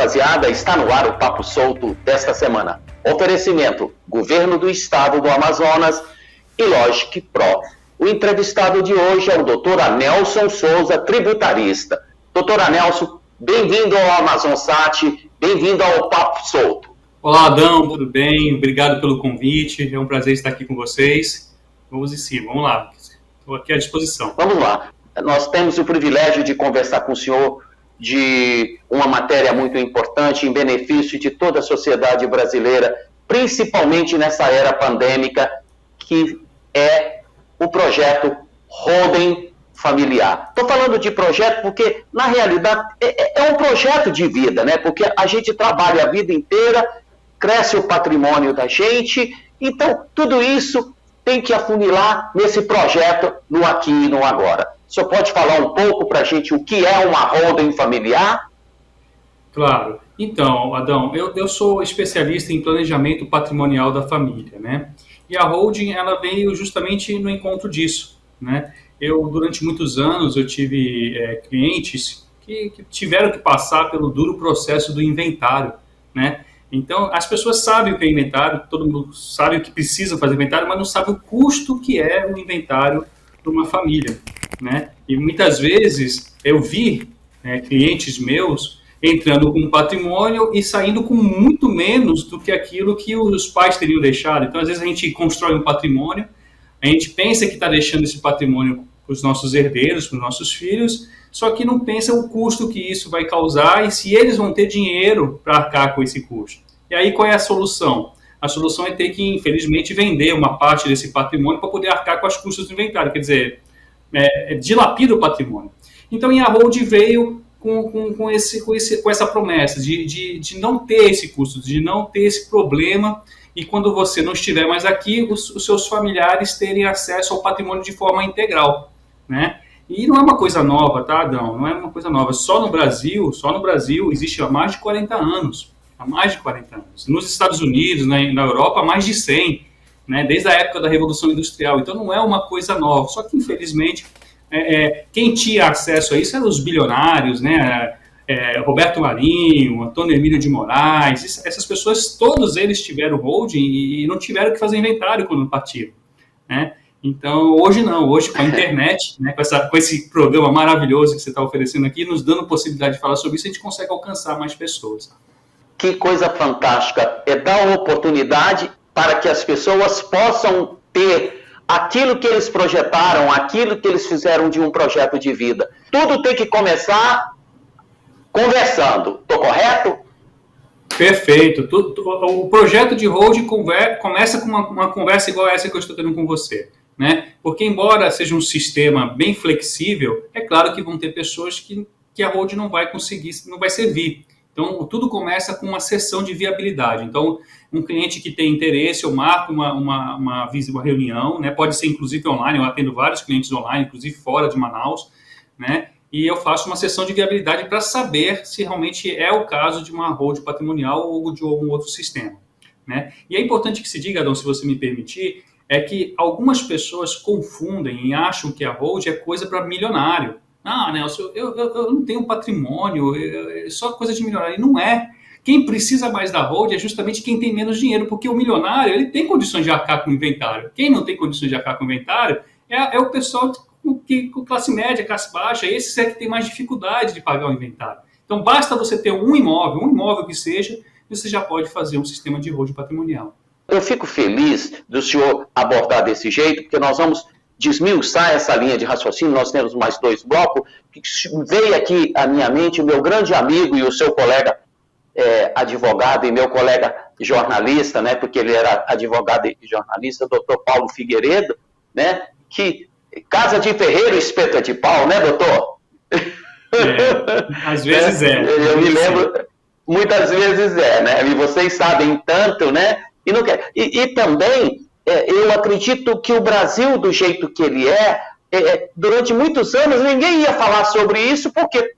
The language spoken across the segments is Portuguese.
rapaziada, está no ar o Papo Solto desta semana. Oferecimento, Governo do Estado do Amazonas e Logic Pro. O entrevistado de hoje é o Dr. Anelson Souza, tributarista. Dr. Anelson, bem-vindo ao Amazonsat, bem-vindo ao Papo Solto. Olá, Adão, tudo bem? Obrigado pelo convite, é um prazer estar aqui com vocês. Vamos em cima, vamos lá, estou aqui à disposição. Vamos lá, nós temos o privilégio de conversar com o senhor de uma matéria muito importante em benefício de toda a sociedade brasileira, principalmente nessa era pandêmica, que é o projeto Holding Familiar. Estou falando de projeto porque, na realidade, é um projeto de vida, né? Porque a gente trabalha a vida inteira, cresce o patrimônio da gente, então tudo isso tem que afunilar nesse projeto no aqui e no agora. O senhor pode falar um pouco para a gente o que é uma holding familiar? Claro. Então, Adão, eu sou especialista em planejamento patrimonial da família, né? E a holding, ela veio justamente no encontro disso, né? Durante muitos anos, eu tive clientes que tiveram que passar pelo duro processo do inventário, né? Então, as pessoas sabem o que é inventário, todo mundo sabe o que precisa fazer inventário, mas não sabe o custo que é o inventário de uma família, né? E muitas vezes eu vi clientes meus entrando com patrimônio e saindo com muito menos do que aquilo que os pais teriam deixado. Então, às vezes a gente constrói um patrimônio, a gente pensa que está deixando esse patrimônio para os nossos herdeiros, para os nossos filhos, só que não pensa o custo que isso vai causar e se eles vão ter dinheiro para arcar com esse custo. E aí qual é a solução? A solução é ter que, infelizmente, vender uma parte desse patrimônio para poder arcar com as custas do inventário, quer dizer, dilapida o patrimônio. Então, a holding veio com essa promessa de não ter esse custo, de não ter esse problema, e quando você não estiver mais aqui, os seus familiares terem acesso ao patrimônio de forma integral, né? E não é uma coisa nova, tá, Adão? Não é uma coisa nova. Só no Brasil existe há mais de 40 anos. Há mais de 40 anos. Nos Estados Unidos, na Europa, há mais de 100, né? Desde a época da Revolução Industrial. Então não é uma coisa nova. Só que, infelizmente, quem tinha acesso a isso eram os bilionários, né? Roberto Marinho, Antônio Emílio de Moraes, essas pessoas, todos eles tiveram holding e não tiveram que fazer inventário quando partiram, né? Então, hoje não, hoje com a internet, né, com esse programa maravilhoso que você está oferecendo aqui, nos dando possibilidade de falar sobre isso, a gente consegue alcançar mais pessoas. Que coisa fantástica, é dar oportunidade para que as pessoas possam ter aquilo que eles projetaram, aquilo que eles fizeram de um projeto de vida. Tudo tem que começar conversando, estou correto? Perfeito. O projeto de holding começa com uma conversa igual essa que eu estou tendo com você, né? Porque embora seja um sistema bem flexível, é claro que vão ter pessoas que a holding não vai conseguir, não vai servir. Então, tudo começa com uma sessão de viabilidade. Então, um cliente que tem interesse, eu marco uma reunião, né? Pode ser inclusive online, eu atendo vários clientes online, inclusive fora de Manaus, né? E eu faço uma sessão de viabilidade para saber se realmente é o caso de uma holding patrimonial ou de algum outro sistema, né? E é importante que se diga, Adão, se você me permitir, é que algumas pessoas confundem e acham que a holding é coisa para milionário. Ah, Nelson, eu não tenho patrimônio, é só coisa de milionário. E não é. Quem precisa mais da holding é justamente quem tem menos dinheiro, porque o milionário ele tem condições de arcar com o inventário. Quem não tem condições de arcar com o inventário é o pessoal com classe média, classe baixa, esses é que tem mais dificuldade de pagar o inventário. Então, basta você ter um imóvel que seja, você já pode fazer um sistema de holding patrimonial. Eu fico feliz do senhor abordar desse jeito, porque nós vamos desmiuçar essa linha de raciocínio, nós temos mais 2 blocos, que veio aqui à minha mente o meu grande amigo e o seu colega advogado e meu colega jornalista, né, porque ele era advogado e jornalista, doutor Paulo Figueiredo, né, que casa de ferreiro, espeta de pau, né, doutor? Às vezes Eu me lembro, muitas vezes né, e vocês sabem tanto, né, e também eu acredito que o Brasil, do jeito que ele durante muitos anos ninguém ia falar sobre isso, porque,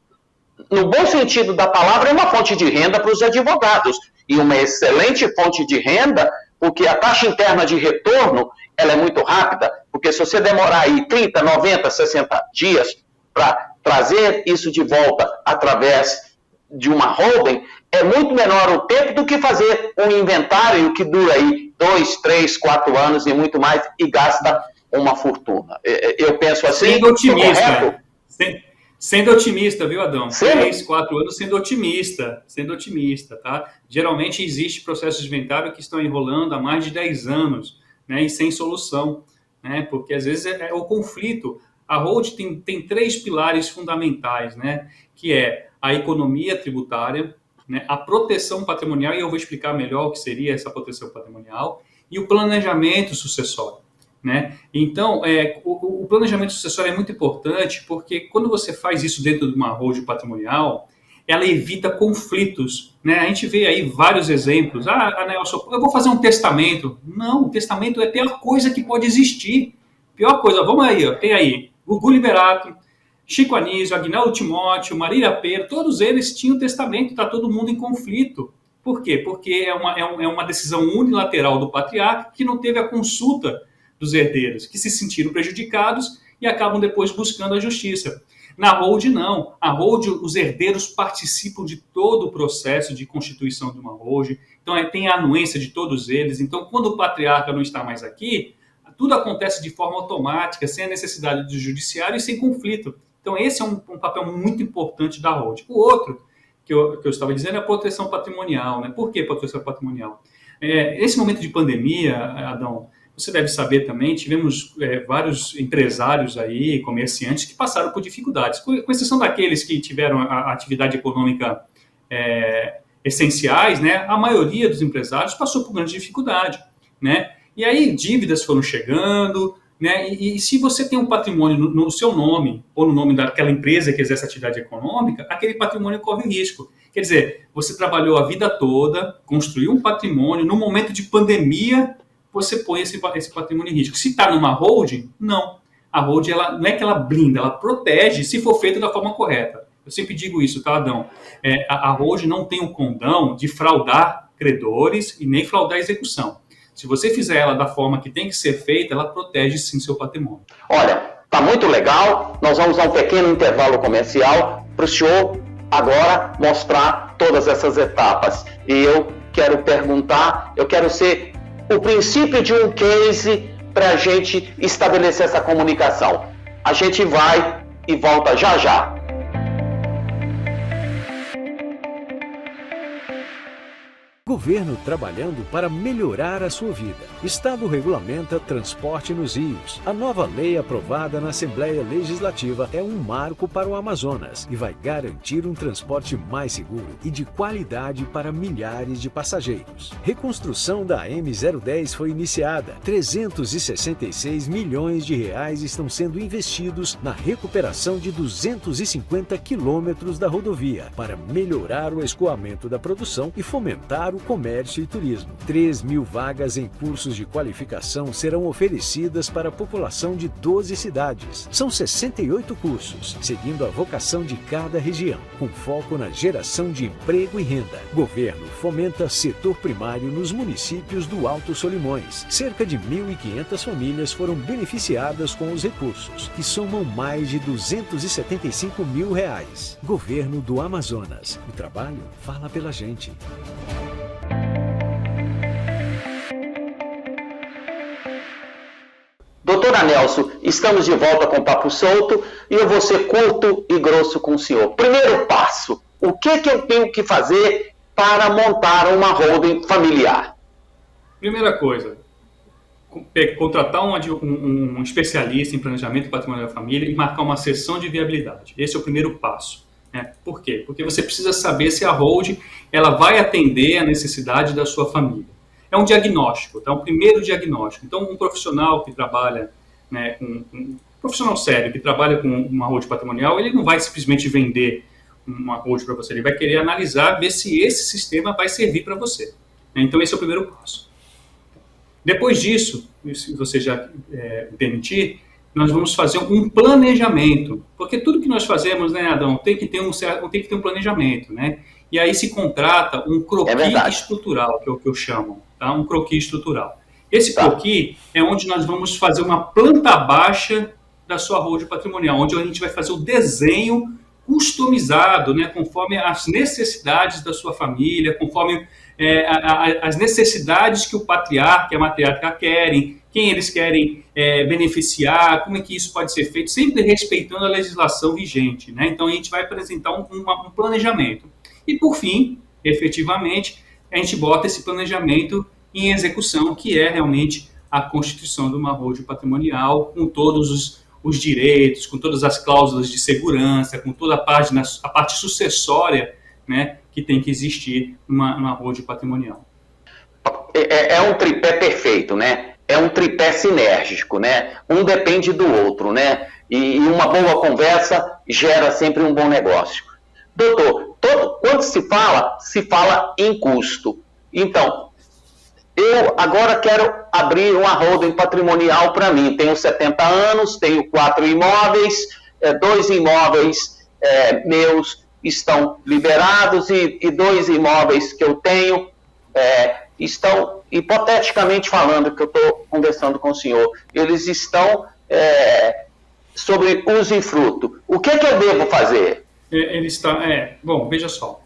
no bom sentido da palavra, é uma fonte de renda para os advogados, e uma excelente fonte de renda, porque a taxa interna de retorno ela é muito rápida, porque se você demorar aí 30, 90, 60 dias para trazer isso de volta através de uma holding, é muito menor o tempo do que fazer um inventário que dura aí 2, 3, 4 anos e muito mais e gasta uma fortuna. Eu penso assim, sendo otimista, sendo otimista, viu, Adão? 3, 4 anos sendo otimista, tá? Geralmente existe processos de inventário que estão enrolando há mais de 10 anos, né, e sem solução, né, porque às vezes é o conflito. A Hold tem 3 pilares fundamentais, né, que é a economia tributária, né, a proteção patrimonial, e eu vou explicar melhor o que seria essa proteção patrimonial, e o planejamento sucessório, né? Então, o planejamento sucessório é muito importante, porque quando você faz isso dentro de uma holding patrimonial, ela evita conflitos, né? A gente vê aí vários exemplos. Nelson, eu vou fazer um testamento. Não, o testamento é a pior coisa que pode existir. Pior coisa, vamos aí, ó, tem aí Gugu Liberato, Chico Anísio, Aguinaldo Timóteo, Marília Pêra, todos eles tinham testamento, está todo mundo em conflito. Por quê? Porque é uma decisão unilateral do patriarca que não teve a consulta dos herdeiros, que se sentiram prejudicados e acabam depois buscando a justiça. Na Hold, não. A Hold, os herdeiros participam de todo o processo de constituição de uma Hold, então tem a anuência de todos eles. Então, quando o patriarca não está mais aqui, tudo acontece de forma automática, sem a necessidade do judiciário e sem conflito. Então, esse é um papel muito importante da Hold. O outro, que eu estava dizendo, é a proteção patrimonial, né? Por que proteção patrimonial? Esse momento de pandemia, Adão, você deve saber também, tivemos vários empresários aí, comerciantes, que passaram por dificuldades, com exceção daqueles que tiveram a atividade econômica essenciais, né? A maioria dos empresários passou por grande dificuldade, né? E aí dívidas foram chegando, né? E se você tem um patrimônio no seu nome, ou no nome daquela empresa que exerce atividade econômica, aquele patrimônio corre risco. Quer dizer, você trabalhou a vida toda, construiu um patrimônio, no momento de pandemia, você põe esse patrimônio em risco. Se está numa holding, não. A holding, ela, não é que ela blinda, ela protege se for feita da forma correta. Eu sempre digo isso, tá, Adão? A holding não tem o condão de fraudar credores e nem fraudar a execução. Se você fizer ela da forma que tem que ser feita, ela protege sim seu patrimônio. Olha, tá muito legal. Nós vamos a um pequeno intervalo comercial para o senhor agora mostrar todas essas etapas. E eu quero perguntar, eu quero ser o princípio de um case para a gente estabelecer essa comunicação. A gente vai e volta já já. Governo trabalhando para melhorar a sua vida. Estado regulamenta transporte nos rios. A nova lei aprovada na Assembleia Legislativa é um marco para o Amazonas e vai garantir um transporte mais seguro e de qualidade para milhares de passageiros. Reconstrução da M010 foi iniciada. 366 milhões de reais estão sendo investidos na recuperação de 250 quilômetros da rodovia para melhorar o escoamento da produção e fomentar o comércio e turismo. 3.000 vagas em cursos de qualificação serão oferecidas para a população de 12 cidades. São 68 cursos, seguindo a vocação de cada região, com foco na geração de emprego e renda. Governo fomenta setor primário nos municípios do Alto Solimões. Cerca de 1.500 famílias foram beneficiadas com os recursos, que somam mais de 275 mil reais. Governo do Amazonas. O trabalho fala pela gente. Doutora Nelson, estamos de volta com o Papo Solto e eu vou ser curto e grosso com o senhor. Primeiro passo, o que eu tenho que fazer para montar uma holding familiar? Primeira coisa, contratar um especialista em planejamento patrimonial da família e marcar uma sessão de viabilidade. Esse é o primeiro passo. Por quê? Porque você precisa saber se a holding ela vai atender a necessidade da sua família. É um diagnóstico, tá? Um primeiro diagnóstico. Então, um profissional que trabalha, né, um profissional sério que trabalha com uma holding patrimonial, ele não vai simplesmente vender uma holding para você, ele vai querer analisar, ver se esse sistema vai servir para você. Então, esse é o primeiro passo. Depois disso, se você já permitir, nós vamos fazer um planejamento, porque tudo que nós fazemos, né, Adão, tem que ter um planejamento, né? E aí se contrata um croquis estrutural, que é o que eu chamo, tá? Um croquis estrutural. Esse croquis é onde nós vamos fazer uma planta baixa da sua holding patrimonial, onde a gente vai fazer o desenho customizado, né, conforme as necessidades da sua família, conforme as necessidades que o patriarca e a matriarca querem, quem eles querem beneficiar, como é que isso pode ser feito, sempre respeitando a legislação vigente, né? Então, a gente vai apresentar um planejamento. E, por fim, efetivamente, a gente bota esse planejamento em execução, que é realmente a constituição de uma holding patrimonial, com todos os direitos, com todas as cláusulas de segurança, com toda a parte sucessória, né, que tem que existir numa holding patrimonial. É um tripé perfeito, né? É um tripé sinérgico, né? Um depende do outro, né? E uma boa conversa gera sempre um bom negócio. Doutor, quando se fala em custo. Então, eu agora quero abrir uma holding patrimonial para mim. Tenho 70 anos, tenho 4 imóveis, 2 imóveis meus estão liberados e 2 imóveis que eu tenho estão, hipoteticamente falando, que eu estou conversando com o senhor, eles estão sobre usufruto. O que eu devo fazer? Bom, veja só.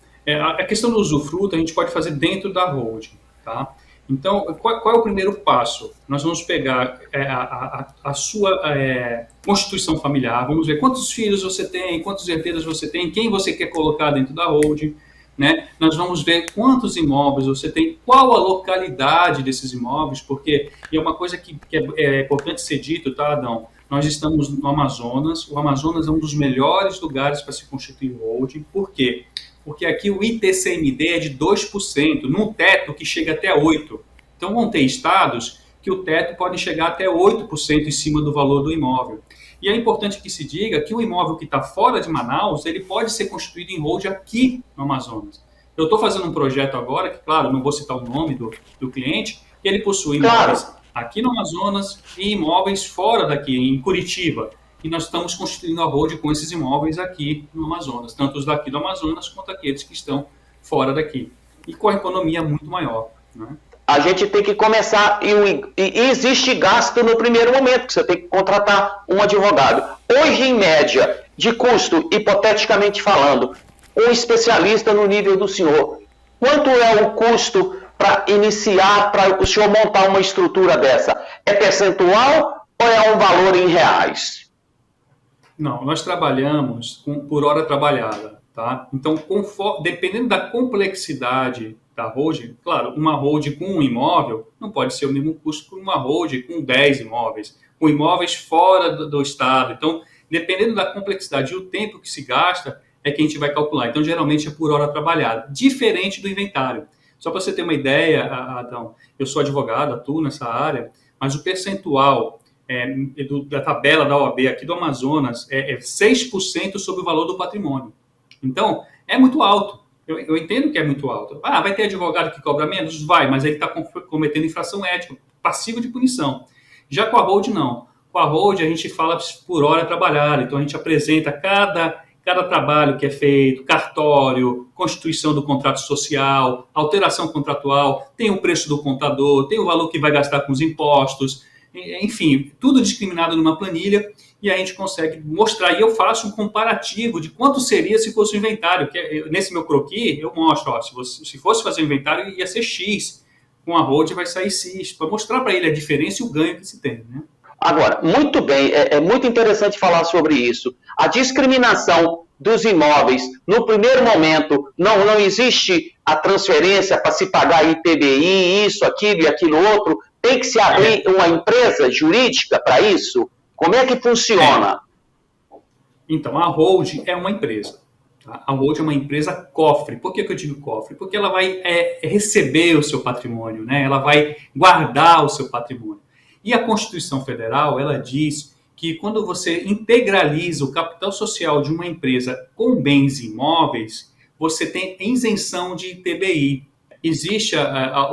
A questão do usufruto a gente pode fazer dentro da holding, tá? Então, qual é o primeiro passo? Nós vamos pegar a sua constituição familiar, vamos ver quantos filhos você tem, quantos herdeiros você tem, quem você quer colocar dentro da holding, né? Nós vamos ver quantos imóveis você tem, qual a localidade desses imóveis, porque é uma coisa que é importante ser dito, tá, Adão? Nós estamos no Amazonas, o Amazonas é um dos melhores lugares para se constituir holding, por quê? Porque aqui o ITCMD é de 2%, num teto que chega até 8%. Então vão ter estados que o teto pode chegar até 8% em cima do valor do imóvel. E é importante que se diga que o imóvel que está fora de Manaus, ele pode ser constituído em holding aqui no Amazonas. Eu estou fazendo um projeto agora, que claro, não vou citar o nome do cliente, que ele possui imóveis aqui no Amazonas e imóveis fora daqui, em Curitiba. E nós estamos constituindo a holding com esses imóveis aqui no Amazonas, tanto os daqui do Amazonas quanto aqueles que estão fora daqui. E com a economia muito maior, né? A gente tem que começar, e existe gasto no primeiro momento, que você tem que contratar um advogado. Hoje, em média, de custo, hipoteticamente falando, um especialista no nível do senhor, quanto é o custo para iniciar, para o senhor montar uma estrutura dessa? É percentual ou é um valor em reais? Não, nós trabalhamos por hora trabalhada, tá? Então, dependendo da complexidade da holding, claro, uma holding com um imóvel não pode ser o mesmo custo que uma holding com 10 imóveis, com imóveis fora do estado. Então, dependendo da complexidade e o tempo que se gasta, é que a gente vai calcular. Então, geralmente é por hora trabalhada, diferente do inventário. Só para você ter uma ideia, Adão, eu sou advogado, atuo nessa área, mas o percentual da tabela da OAB aqui do Amazonas é 6% sobre o valor do patrimônio. Então, é muito alto. Eu entendo que é muito alto. Vai ter advogado que cobra menos? Vai, mas ele está cometendo infração ética, passivo de punição. Já com a holding, não. Com a holding, a gente fala por hora trabalhada. Então, a gente apresenta cada trabalho que é feito, cartório, constituição do contrato social, alteração contratual, tem o preço do contador, tem o valor que vai gastar com os impostos, enfim, tudo discriminado numa planilha, e a gente consegue mostrar, e eu faço um comparativo de quanto seria se fosse um inventário, que nesse meu croquis eu mostro, se fosse fazer um inventário ia ser X, com a holding vai sair X, para mostrar para ele a diferença e o ganho que se tem, né? Agora, muito bem, é muito interessante falar sobre isso. A discriminação dos imóveis, no primeiro momento, não existe a transferência para se pagar ITBI, isso, aquilo e aquilo outro, tem que se abrir uma empresa jurídica para isso? Como é que funciona? Então, a holding é uma empresa. Tá? A holding é uma empresa cofre. Por que eu digo cofre? Porque ela vai receber o seu patrimônio, né? Ela vai guardar o seu patrimônio. E a Constituição Federal, ela diz que quando você integraliza o capital social de uma empresa com bens imóveis, você tem isenção de ITBI. Existe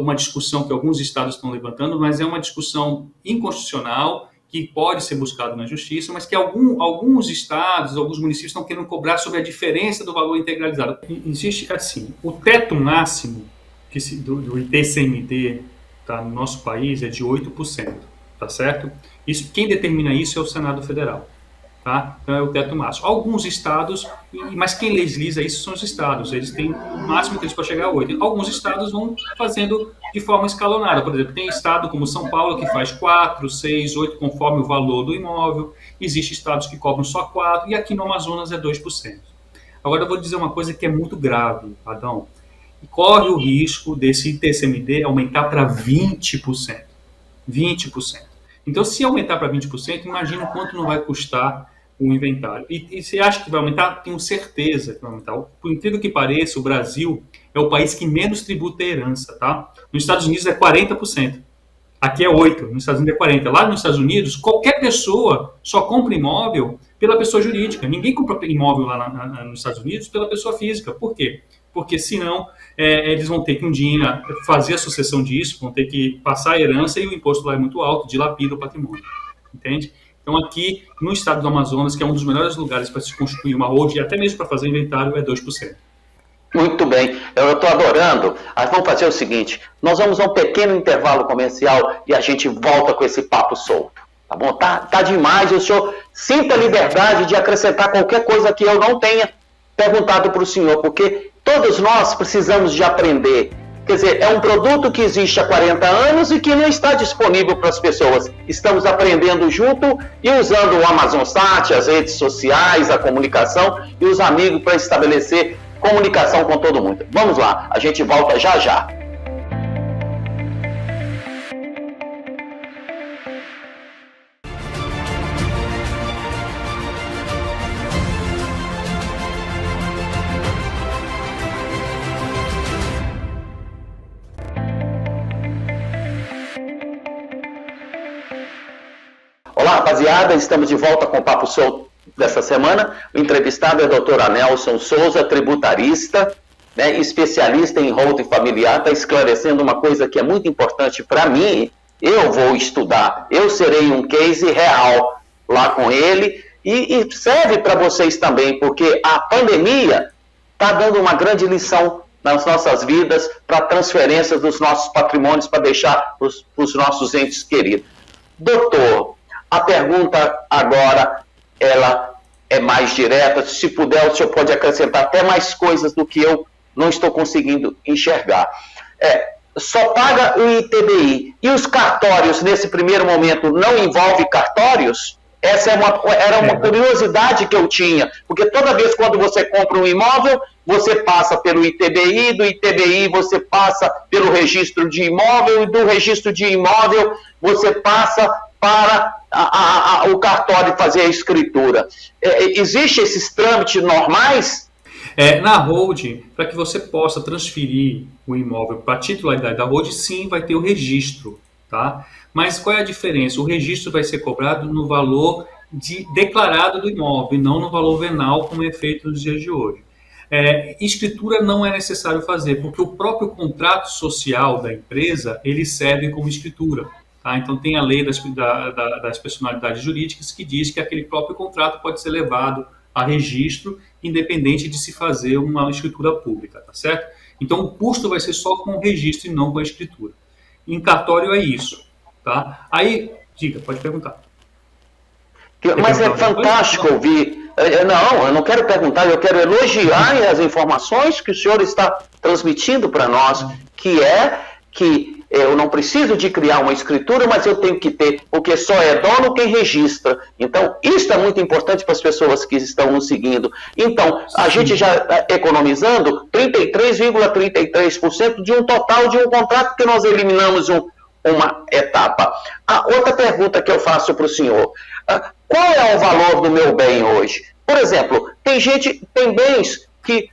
uma discussão que alguns estados estão levantando, mas é uma discussão inconstitucional que pode ser buscada na justiça, mas que alguns estados, alguns municípios estão querendo cobrar sobre a diferença do valor integralizado. Existe assim, o teto máximo do ITCMD no nosso país é de 8%, tá certo? Quem determina isso é o Senado Federal. Tá? Então é o teto máximo. Alguns estados, mas quem legisla isso são os estados, eles têm o máximo que eles podem chegar a 8. Alguns estados vão fazendo de forma escalonada, por exemplo, tem estado como São Paulo que faz 4, 6, 8 conforme o valor do imóvel, existem estados que cobram só 4 e aqui no Amazonas é 2%. Agora eu vou dizer uma coisa que é muito grave, Adão, e corre o risco desse ITCMD aumentar para 20%. 20%. Então, se aumentar para 20%, imagina o quanto não vai custar o inventário. E você acha que vai aumentar? Tenho certeza que vai aumentar. Por incrível que pareça, o Brasil é o país que menos tributa herança, tá? Nos Estados Unidos é 40%. Aqui é 8%, nos Estados Unidos é 40%. Lá nos Estados Unidos, qualquer pessoa só compra imóvel pela pessoa jurídica. Ninguém compra imóvel lá nos Estados Unidos pela pessoa física. Por quê? Porque senão eles vão ter que um dia fazer a sucessão disso, vão ter que passar a herança e o imposto lá é muito alto, dilapida o patrimônio. Entende? Então aqui no estado do Amazonas, que é um dos melhores lugares para se constituir uma holding, até mesmo para fazer inventário, é 2%. Muito bem, eu estou adorando. Vamos fazer o seguinte, nós vamos a um pequeno intervalo comercial e a gente volta com esse papo solto, tá bom? Tá demais, o senhor sinta a liberdade de acrescentar qualquer coisa que eu não tenha perguntado para o senhor, porque todos nós precisamos de aprender. Quer dizer, é um produto que existe há 40 anos e que não está disponível para as pessoas. Estamos aprendendo junto e usando o AmazonSat, as redes sociais, a comunicação e os amigos para estabelecer comunicação com todo mundo. Vamos lá, a gente volta já já. Olá, rapaziada, estamos de volta com o Papo Solto dessa semana. O entrevistado é o Dr. Anelson Souza, tributarista, né, especialista em holding familiar, está esclarecendo uma coisa que é muito importante para mim. Eu vou estudar, eu serei um case real lá com ele e serve para vocês também, porque a pandemia está dando uma grande lição nas nossas vidas para transferência dos nossos patrimônios para deixar os nossos entes queridos. Doutor, a pergunta agora, ela é mais direta. Se puder, o senhor pode acrescentar até mais coisas do que eu não estou conseguindo enxergar. Só paga o ITBI. E os cartórios, nesse primeiro momento, não envolve cartórios? Essa era uma curiosidade que eu tinha. Porque toda vez quando você compra um imóvel, você passa pelo ITBI, do ITBI você passa pelo registro de imóvel, e do registro de imóvel você passa para o cartório fazer a escritura. Existem esses trâmites normais? Na holding, para que você possa transferir o imóvel para a titularidade da holding, sim, vai ter o registro, tá? Mas qual é a diferença? O registro vai ser cobrado no valor declarado do imóvel, e não no valor venal, como é feito nos dias de hoje. Escritura não é necessário fazer, porque o próprio contrato social da empresa, ele serve como escritura. Tá? Então tem a lei das personalidades jurídicas que diz que aquele próprio contrato pode ser levado a registro, independente de se fazer uma escritura pública, tá certo? Então o custo vai ser só com o registro e não com a escritura. Em cartório é isso, tá? Aí, diga, pode perguntar. Mas é fantástico ouvir. Não, eu não quero perguntar, eu quero elogiar as informações que o senhor está transmitindo para nós, que é que eu não preciso de criar uma escritura, mas eu tenho que ter, porque só é dono quem registra. Então, isso é muito importante para as pessoas que estão nos seguindo. Então, a gente já está economizando 33,33% de um total de um contrato que nós eliminamos uma etapa. A outra pergunta que eu faço para o senhor, qual é o valor do meu bem hoje? Por exemplo, tem bens que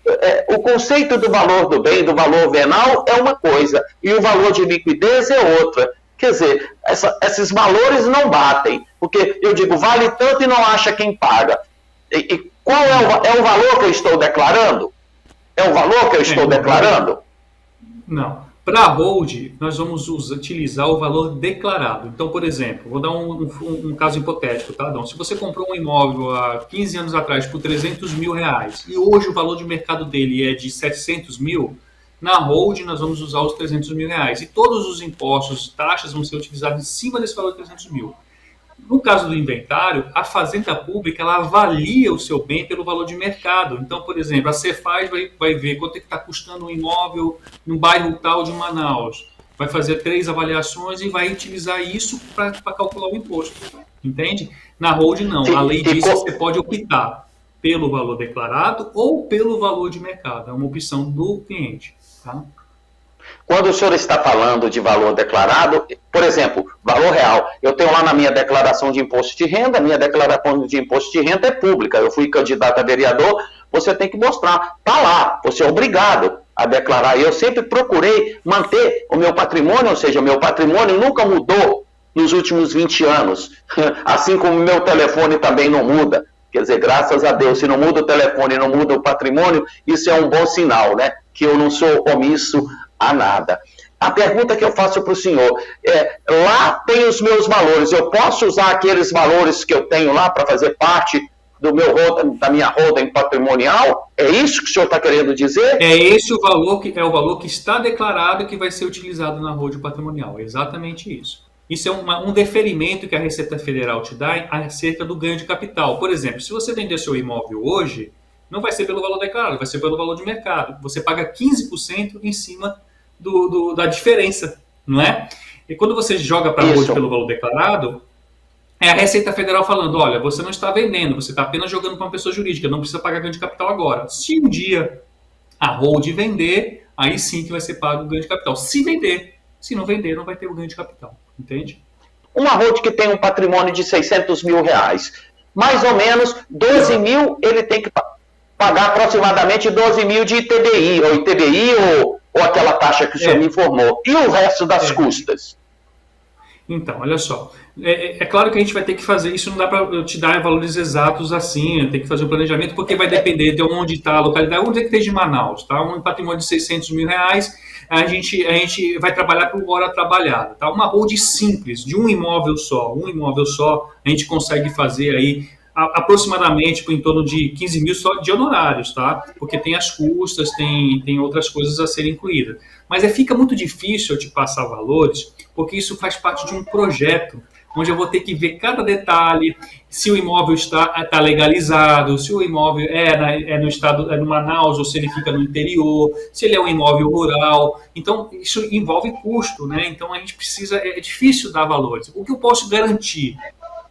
o conceito do valor do bem, do valor venal, é uma coisa, e o valor de liquidez é outra. Quer dizer, esses valores não batem, porque eu digo, vale tanto e não acha quem paga. E qual é o valor que eu estou declarando? É o valor que eu estou declarando? Não. Para a hold, nós vamos utilizar o valor declarado. Então, por exemplo, vou dar um caso hipotético, tá, Adão? Se você comprou um imóvel há 15 anos atrás por R$300 mil e hoje o valor de mercado dele é de 700 mil, na hold nós vamos usar os R$300 mil e todos os impostos, taxas vão ser utilizados em cima desse valor de 300 mil. No caso do inventário, a Fazenda Pública ela avalia o seu bem pelo valor de mercado. Então, por exemplo, a Cefaz vai ver quanto é que está custando um imóvel no bairro tal de Manaus. Vai fazer 3 avaliações e vai utilizar isso para calcular o imposto. Entende? Na holding, não. A lei diz que você pode optar pelo valor declarado ou pelo valor de mercado. É uma opção do cliente. Tá? Quando o senhor está falando de valor declarado, por exemplo, valor real, eu tenho lá na minha declaração de imposto de renda, minha declaração de imposto de renda é pública, eu fui candidato a vereador, você tem que mostrar, está lá, você é obrigado a declarar. Eu sempre procurei manter o meu patrimônio, ou seja, o meu patrimônio nunca mudou nos últimos 20 anos, assim como o meu telefone também não muda. Quer dizer, graças a Deus, se não muda o telefone, não muda o patrimônio, isso é um bom sinal, né? Que eu não sou omisso a nada. A pergunta que eu faço para o senhor é, lá tem os meus valores, eu posso usar aqueles valores que eu tenho lá para fazer parte da minha holding patrimonial? É isso que o senhor está querendo dizer? É esse o valor que está declarado que vai ser utilizado na holding patrimonial. É exatamente isso. Isso é um deferimento que a Receita Federal te dá acerca do ganho de capital. Por exemplo, se você vender seu imóvel hoje, não vai ser pelo valor declarado, vai ser pelo valor de mercado. Você paga 15% em cima da diferença, não é? E quando você joga para a holding pelo valor declarado, é a Receita Federal falando, olha, você não está vendendo, você está apenas jogando para uma pessoa jurídica, não precisa pagar ganho de capital agora. Se um dia a holding vender, aí sim que vai ser pago o ganho de capital. Se vender, se não vender, não vai ter o ganho de capital, entende? Uma holding que tem um patrimônio de 600 mil reais, mais ou menos 12 mil ele tem que pagar aproximadamente 12 mil de ITBI, ou ITBI ou aquela taxa que o senhor me informou. E o resto das custas? Então, olha só. É claro que a gente vai ter que fazer isso, não dá para eu te dar valores exatos assim, tem que fazer um planejamento, porque vai depender de onde está a localidade, onde é que esteja de Manaus, tá? Um patrimônio de 600 mil reais, a gente vai trabalhar por hora trabalhada, tá? Uma holding simples, de um imóvel só, a gente consegue fazer aí aproximadamente em torno de 15 mil só de honorários, tá? Porque tem as custas, tem outras coisas a serem incluídas. Mas fica muito difícil eu te passar valores, porque isso faz parte de um projeto, onde eu vou ter que ver cada detalhe, se o imóvel está legalizado, se o imóvel no estado, no Manaus, ou se ele fica no interior, se ele é um imóvel rural. Então, isso envolve custo, né? Então, a gente precisa, é difícil dar valores. O que eu posso garantir,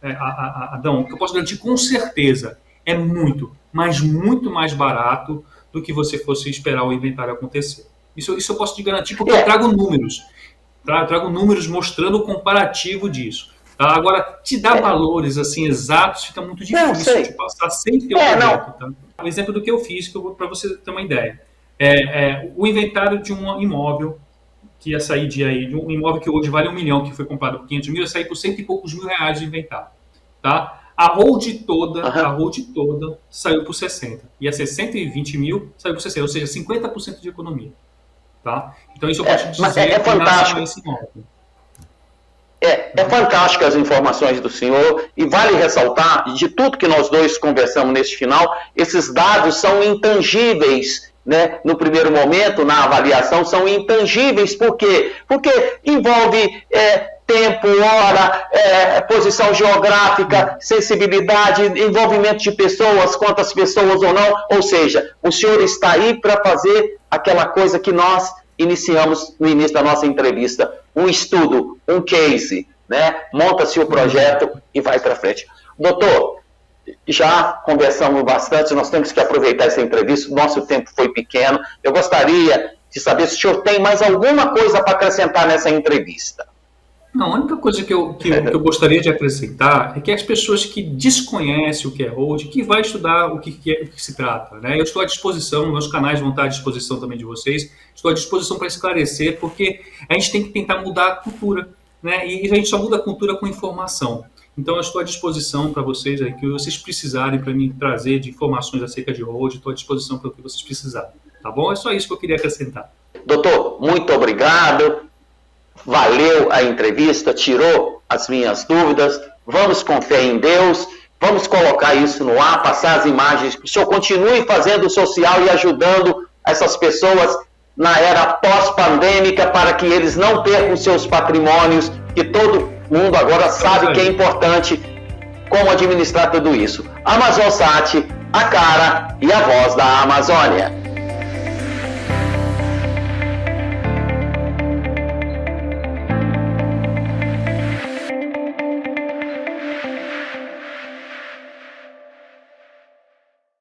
Adão, o que eu posso garantir com certeza é muito, mas muito mais barato do que você fosse esperar o inventário acontecer. Isso eu posso te garantir porque eu trago números. Eu trago números mostrando o comparativo disso. Tá? Agora, te dar valores assim exatos fica muito difícil de passar sem ter o projeto. Tá? O exemplo do que eu fiz, para você ter uma ideia. O inventário de um imóvel que ia sair de um imóvel que hoje vale 1 milhão, que foi comprado por 500 mil, ia sair por 100 e poucos mil reais de inventário. Tá? A holding toda saiu por 60. Ia ser 120 mil, saiu por 60, ou seja, 50% de economia. Tá? Então isso eu posso te dizer é fantástico. Esse imóvel. É fantástico as informações do senhor e vale ressaltar, de tudo que nós dois conversamos neste final, esses dados são intangíveis, né? No primeiro momento, na avaliação, são intangíveis. Por quê? Porque envolve tempo, hora, posição geográfica, sensibilidade, envolvimento de pessoas, quantas pessoas ou não. Ou seja, o senhor está aí para fazer aquela coisa que nós iniciamos no início da nossa entrevista, um estudo, um case, né? Monta-se o projeto e vai para frente. Doutor, já conversamos bastante, nós temos que aproveitar essa entrevista, o nosso tempo foi pequeno. Eu gostaria de saber se o senhor tem mais alguma coisa para acrescentar nessa entrevista. Não, a única coisa que eu gostaria de acrescentar é que as pessoas que desconhecem o que é holding, que vai estudar o que se trata, né? Eu estou à disposição, meus canais vão estar à disposição também de vocês, estou à disposição para esclarecer, porque a gente tem que tentar mudar a cultura, né? E a gente só muda a cultura com informação. Então, eu estou à disposição para vocês, aí, que vocês precisarem para me trazer de informações acerca de holding, estou à disposição para o que vocês precisarem, tá bom? É só isso que eu queria acrescentar. Doutor, muito obrigado. Valeu a entrevista, tirou as minhas dúvidas. Vamos com fé em Deus, vamos colocar isso no ar, passar as imagens. O senhor continue fazendo o social e ajudando essas pessoas na era pós-pandêmica para que eles não percam seus patrimônios, que todo mundo agora sabe que é importante como administrar tudo isso. Amazonsat, a cara e a voz da Amazônia.